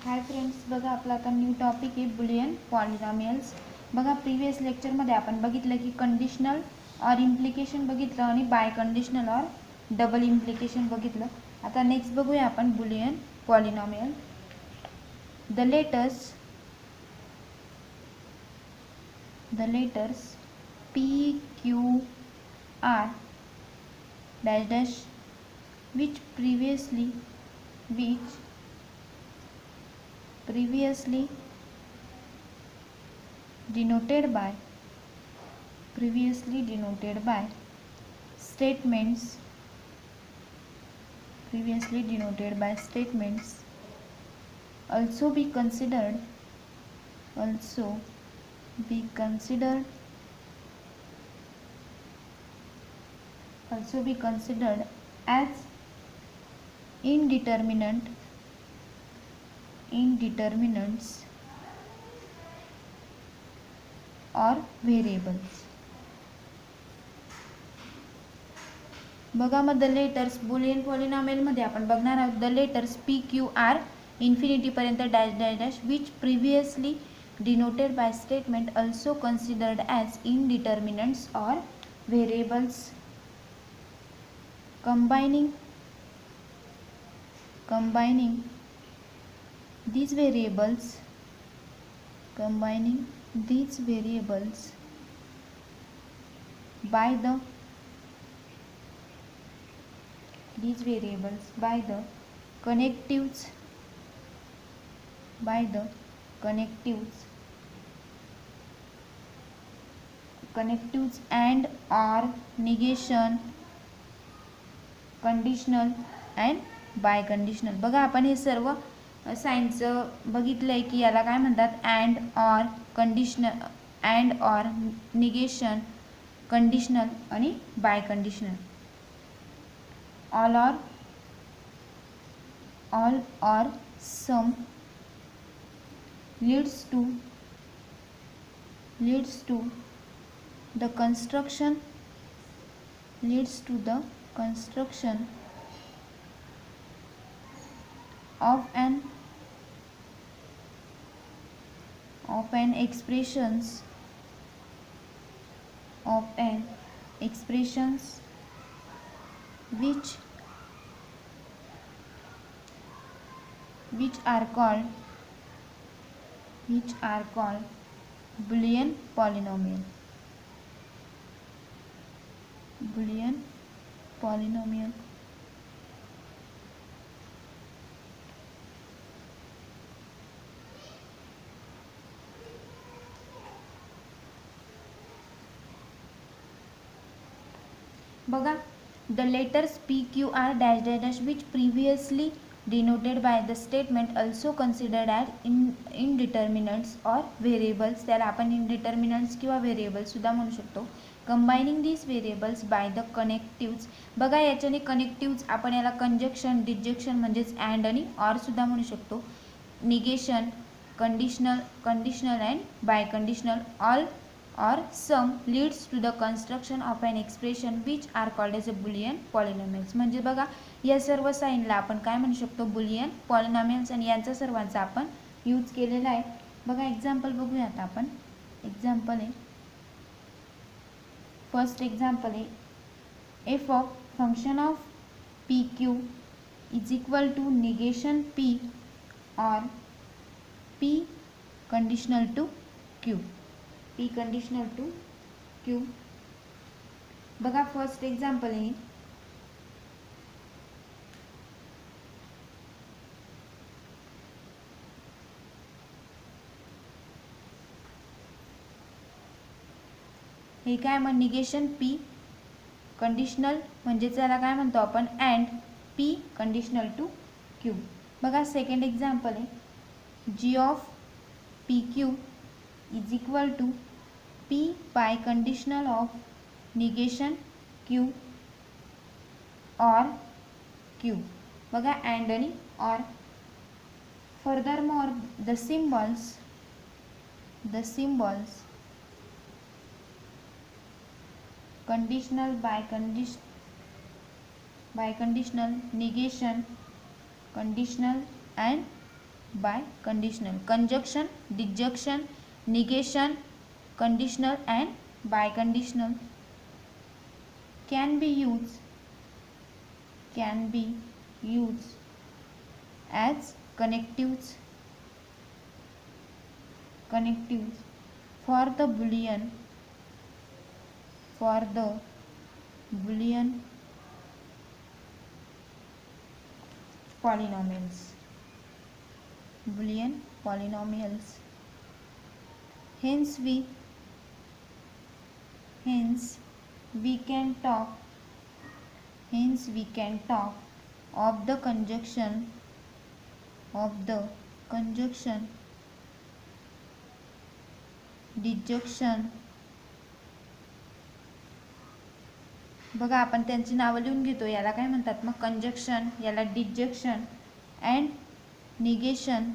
Hi friends, बघा आपला आता न्यू टॉपिक आहे बुलियन पॉलिनॉमियल्स. बघा प्रिव्हियस लेक्चरमध्ये आपण बघितलं की कंडिशनल और इम्प्लिकेशन बघितलं आणि बाय कंडिशनल और डबल इम्प्लिकेशन बघितलं. आता नेक्स्ट बघूया आपण Boolean polynomial. The letters P Q R dash dash which previously denoted by statements also be considered as indeterminants or variables. बघा मग द लेटर्स बुलियन पॉलिनॉमियलमध्ये आपण बघणार आहोत. द लेटर्स PQR इन्फिनिटीपर्यंत dash dash dash which previously denoted by statement also considered as indeterminants or variables. combining these variables by the connectives and or negation, conditional and biconditional. बघा आपण हे सर्व सायन्सचं बघितलं आहे की याला काय म्हणतात, and or conditional, and or negation, conditional आणि biconditional. All or some leads to the construction of an expressions which are called Boolean polynomial. बघा the letters PQR dash dash dash which previously denoted by the statement also considered as indeterminants or variables. त्याला आपण indeterminants किंवा variables सुद्धा म्हणू शकतो. कंबायनिंग these variables by the connectives. बघा याच्याने connectives आपण याला कंजक्शन, डिजेक्शन म्हणजेच अँड आणि ऑर सुद्धा म्हणू शकतो. Negation, conditional and biconditional. All or some leads to the construction of an expression which are called as a Boolean polynomials. म्हणजे बघा या सर्व साइनला आपण काय म्हणू शकतो, बुलियन पॉलिनॉमियल्स, आणि यांचा सर्वांचा आपण यूज केलेला आहे. बघा एक्झाम्पल बघूया आता आपण. एक्झाम्पल आहे, फर्स्ट एक्झाम्पल आहे, F of function of PQ is equal to negation P or P conditional to Q. P conditional to Q. बघा फर्स्ट एक्झाम्पल आहे, हे काय मग निगेशन P कंडिशनल म्हणजे त्याला काय म्हणतो आपण, and P conditional to Q. बघा सेकंड एक्झाम्पल आहे, G of PQ is equal to P biconditional of negation Q or Q. बघा अँड आणि or. Furthermore the symbols conditional, by conditional, negation, conditional and by conditional. Conjunction, disjunction, negation, conditional and biconditional can be used as connectives for the Boolean polynomials. Hence we can talk of the conjunction disjunction. बघा आपण त्यांची नावं लिहून घेतो. याला काय म्हणतात मग कंजक्शन, याला disjunction and negation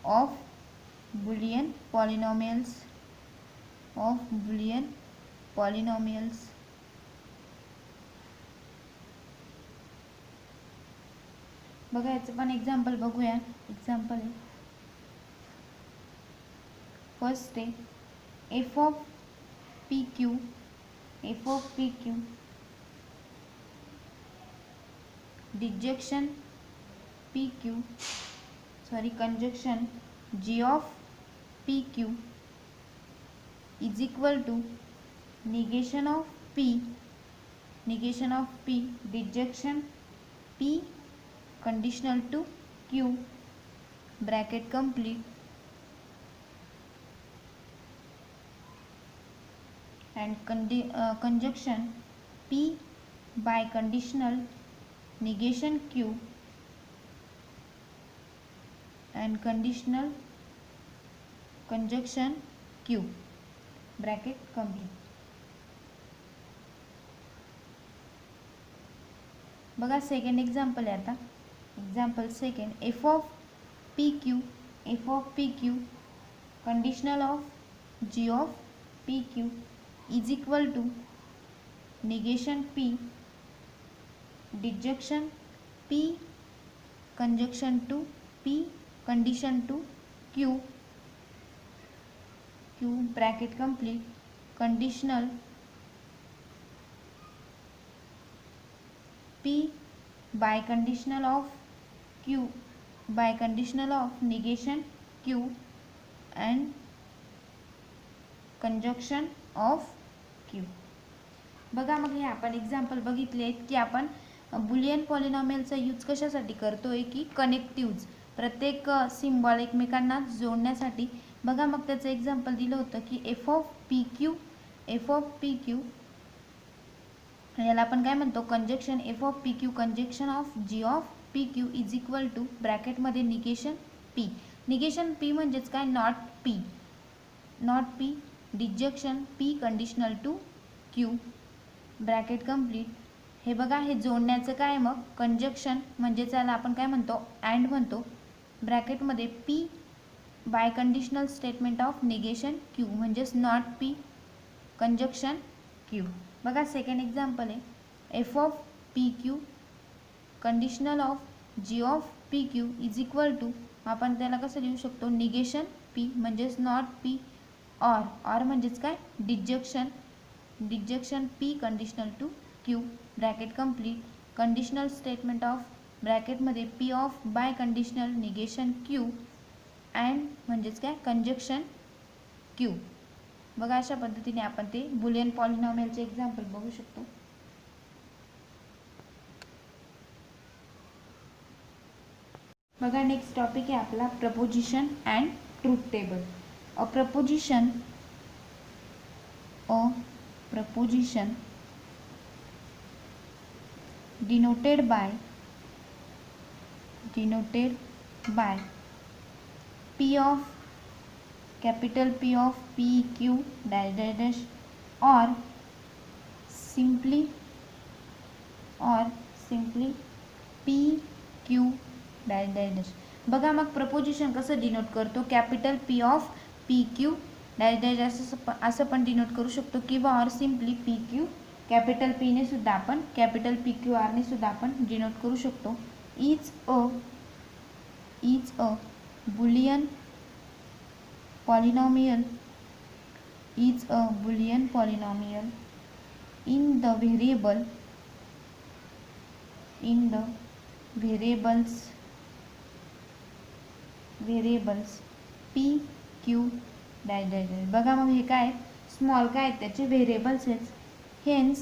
of Boolean polynomials बघा याचं पण एक्झाम्पल बघूया. एक्झाम्पल आहे फर्स्ट आहे f of pq conjunction g of pq is equal to negation of p disjunction p conditional to q bracket complete and conjunction p by conditional negation q and conditional conjunction q bracket complete. बघा second example आहे आता. Example second f of pq conditional of g of pq is equal to negation p disjunction p conjunction to p condition to q bracket complete conditional p by conditional of q by conditional of negation q and conjunction of q. बघा मग हे आपण example बघितले आहेत की आपण Boolean पॉलिनॉमियलचा use कशासाठी करतोय की कनेक्टिव्ज, प्रत्येक सिम्बॉल एकमेकांना जोडण्यासाठी. बघा मग त्याचं एक्झाम्पल दिलं होतं की f of pq याला आपण काय म्हणतो conjunction f of pq conjunction of g of pq is equal to ब्रॅकेटमध्ये निगेशन p म्हणजेच काय not p disjunction p conditional to q bracket complete. हे बघा हे जोडण्याचं काय मग कंजक्शन म्हणजे त्याला आपण काय म्हणतो अँड म्हणतो ब्रॅकेटमध्ये p by conditional statement of negation q म्हणजेच नॉट p कंजक्शन q. बघा सेकंड एक्झाम्पल आहे f of pq conditional of g of pq is equal to आपण त्याला कसं लिहू शकतो निगेशन p म्हणजेच नॉट p ऑर म्हणजेच काय disjunction p conditional to q bracket complete conditional statement of ब्रॅकेटमध्ये p of by conditional negation q and म्हणजेच काय कंजक्शन q. बघा अशा पद्धतीने आपण ते बुलियन पॉलिनॉमियलचे एक्झाम्पल बघू शकतो. बघा नेक्स्ट टॉपिक आहे आपला preposition and truth table. A preposition denoted by p of capital P of p q dash dash dash or simply p q dash dash dash. बघा मग प्रपोजिशन कसं डिनोट करतो capital p of p q dash dash असं पण denote करू शकतो किंवा और सिम्पली p q कॅपिटल पीने सुद्धा आपण कॅपिटल पी क्यू आरने सुद्धा आपण डिनोट करू शकतो. Is a Boolean polynomial is a Boolean polynomial in the variables p q dash dash dash. बघा मग हे काय स्मॉल काय आहेत त्याचे व्हेरिएबल्स आहेत. hence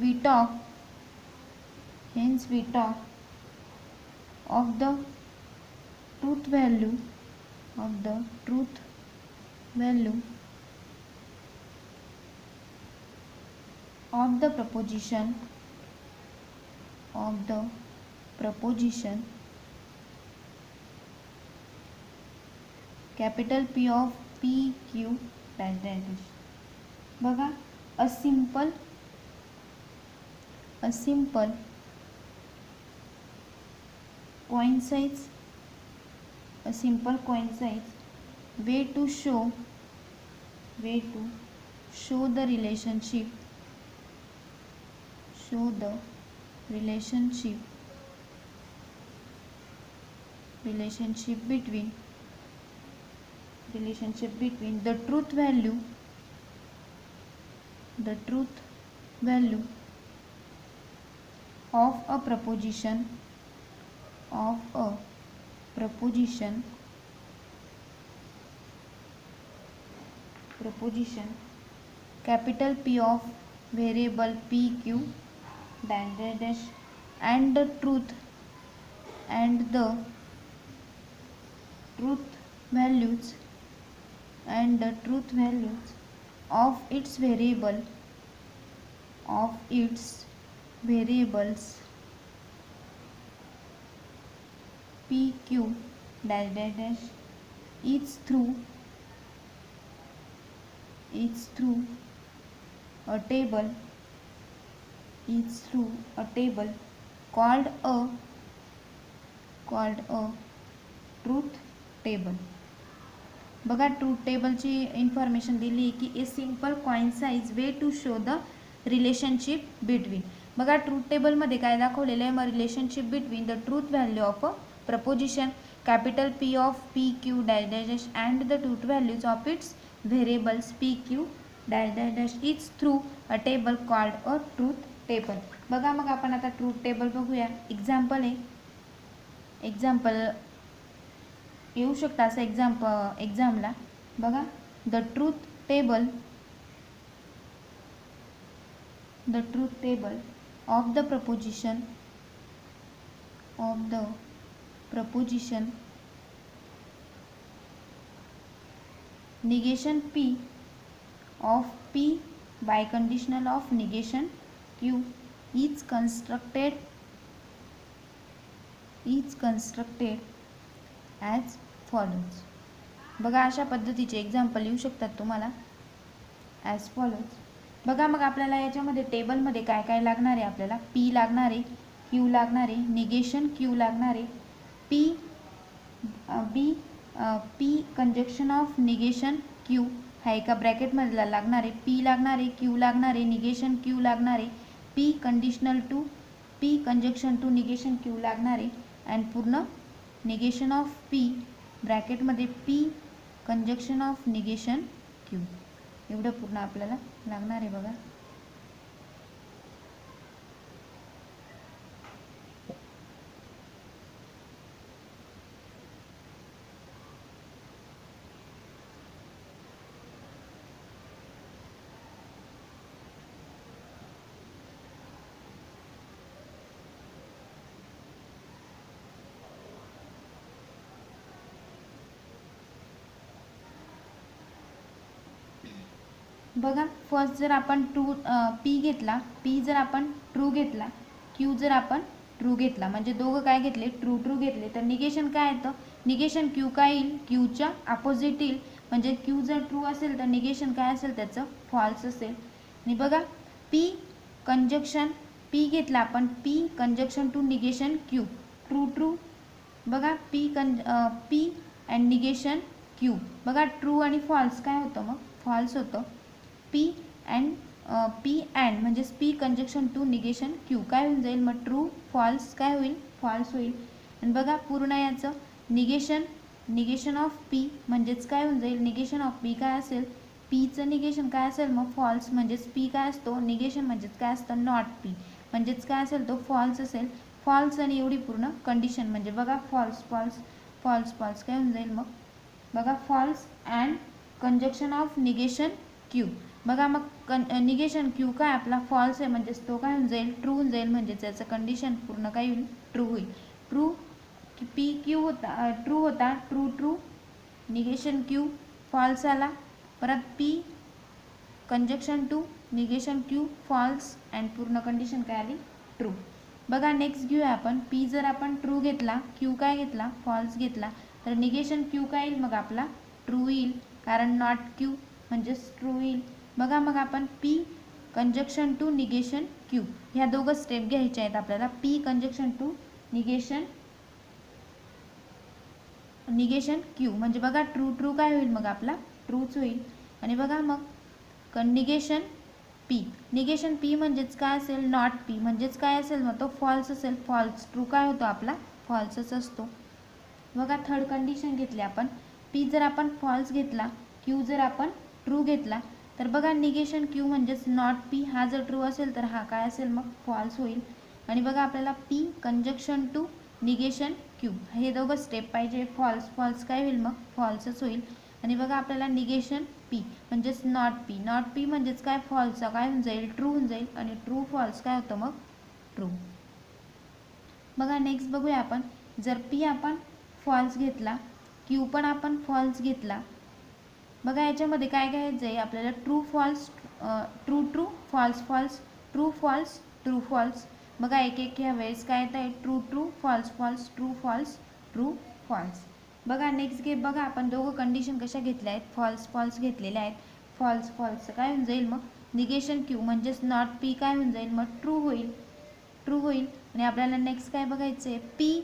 we talk of the truth value of the proposition capital P of P Q dash dash dash. बघा a simple coincide way to show the relationship between the truth value of a proposition capital P of variable p q dash dash dash and the truth values of its variables p q dash dash dash is through a table called a truth table. बघा truth टेबलची information दिली की a simple concise way to show the relationship between. बघा truth टेबलमध्ये काय दाखवलेलं आहे, मग relationship between the truth value of a proposition capital P of P Q dash dash dash and the truth values of its variables P Q dash dash dash is through a table called a truth table. बघा मग आपण आता truth table बघूया. Example येऊ शकता असं एक्झामला. बघा the truth table of the preposition negation p of p by conditional of negation q is constructed as follows. बघा अशा पद्धतीचे एक्झाम्पल येऊ शकतात तुम्हाला ॲज फॉलोज. बघा मग आपल्याला याच्यामध्ये टेबलमध्ये काय काय लागणार आहे, आपल्याला पी लागणार आहे, क्यू लागणार आहे, निगेशन क्यू लागणार आहे, P conjunction of negation Q हा एका ब्रॅकेटमधला लागणार आहे, पी लागणार आहे, क्यू लागणार आहे, निगेशन क्यू लागणार आहे, P conjunction to negation Q लागणार आहे अँड पूर्ण निगेशन ऑफ पी ब्रॅकेटमध्ये P conjunction of negation Q एवढं पूर्ण आपल्याला लागणार आहे. बघा बघा फर्स्ट जर आपण पी घेतला, पी जर आपण ट्रू घेतला, क्यू जर आपण ट्रू घेतला, म्हणजे दोघं काय घेतले ट्रू घेतले, तर निगेशन काय येतं, निगेशन क्यू काय येईल, क्यूच्या अपोजिट येईल. म्हणजे क्यू जर ट्रू असेल तर निगेशन काय असेल त्याचं फॉल्स असेल. आणि बघा पी कंजक्शन पी घेतला आपण, P conjunction to negation Q true. बघा पी अँड निगेशन क्यू. बघा ट्रू आणि फॉल्स काय होतं, मग फॉल्स होतं. पी अँड पी अँड म्हणजेच P conjunction to negation Q काय होऊन जाईल मग ट्रू फॉल्स काय होईल फॉल्स होईल. आणि बघा पूर्ण याचं निगेशन ऑफ पी म्हणजेच काय होऊन जाईल निगेशन ऑफ पी काय असेल पीचं निगेशन काय असेल मग फॉल्स म्हणजेच पी काय असतो निगेशन म्हणजेच काय असतं नॉट पी म्हणजेच काय असेल तो फॉल्स असेल. फॉल्स आणि एवढी पूर्ण कंडिशन म्हणजे बघा फॉल्स फॉल्स फॉल्स फॉल्स काय होऊन जाईल मग बघा false and conjunction of negation Q. बघा मग निगेशन क्यू काय आपला फॉल्स आहे म्हणजेच तो काय होऊन जाईल ट्रू होऊन जाईल म्हणजेच याचं कंडिशन पूर्ण काय होईल ट्रू होईल. ट्रू पी क्यू होता ट्रू होता true true negation Q false आला. परत P conjunction to negation Q false and पूर्ण कंडिशन काय आली ट्रू. बघा नेक्स्ट घेऊया आपण पी जर आपण ट्रू घेतला क्यू काय घेतला फॉल्स घेतला तर निगेशन क्यू काय येईल मग आपला ट्रू येईल कारण नॉट क्यू म्हणजेच ट्रू येईल. बघा मग आपण P conjunction to negation Q ह्या दोघं स्टेप घ्यायच्या आहेत आपल्याला. P conjunction to negation Q म्हणजे बघा ट्रू ट्रू काय होईल मग आपला ट्रूच होईल. आणि बघा मग निगेशन पी म्हणजेच काय असेल नॉट पी म्हणजेच काय असेल मग तो फॉल्स असेल. फॉल्स ट्रू काय होतो आपला फॉल्सच असतो. बघा थर्ड कंडिशन घेतली आपण पी जर आपण फॉल्स घेतला क्यू जर आपण ट्रू घेतला तर बघा निगेशन क्यू म्हणजेच नॉट पी हा जर ट्रू असेल तर हा काय असेल मग फॉल्स होईल. आणि बघा आपल्याला P conjunction to negation Q हे दोघं स्टेप पाहिजे. फॉल्स फॉल्स काय होईल मग फॉल्सच होईल. आणि बघा आपल्याला निगेशन पी म्हणजेच नॉट पी म्हणजेच काय फॉल्सचा काय होऊन जाईल ट्रू होऊन जाईल आणि ट्रू फॉल्स काय होतं मग ट्रू. बघा नेक्स्ट बघूया आपण जर पी आपण फॉल्स घेतला क्यू पण आपण फॉल्स घेतला. बघा याच्यामध्ये काय घ्यायचं आहे आपल्याला true false true true false false true false true false. बघा एक एक ह्या वेळेस काय येत आहे true true false false true false true false. बघा नेक्स्ट बघा आपण दोघं कंडिशन कशा घेतल्या आहेत फॉल्स फॉल्स घेतलेल्या आहेत. फॉल्स फॉल्स काय होऊन जाईल मग निगेशन क्यू म्हणजेच नॉट पी काय होऊन जाईल मग ट्रू होईल. आणि आपल्याला नेक्स्ट काय बघायचं आहे P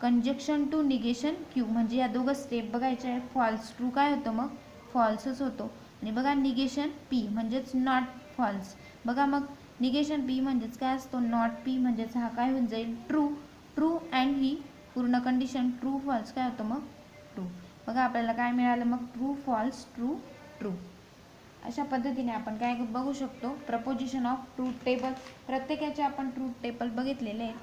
conjunction to negation Q म्हणजे या दोघं स्टेप बघायचे आहे. फॉल्स ट्रू काय होतं मग फॉल्सच होतो. आणि बघा निगेशन पी म्हणजेच नॉट फॉल्स. बघा मग निगेशन पी म्हणजेच काय असतो नॉट पी म्हणजेच हा काय होऊन जाईल ट्रू अँड ही पूर्ण कंडिशन ट्रू फॉल्स काय होतं मग ट्रू. बघा आपल्याला काय मिळालं मग ट्रू फॉल्स ट्रू. अशा पद्धतीने आपण काय बघू शकतो प्रपोजिशन ऑफ ट्रूथ टेबल. प्रत्येकाचे आपण ट्रूथ टेबल बघितलेले आहेत.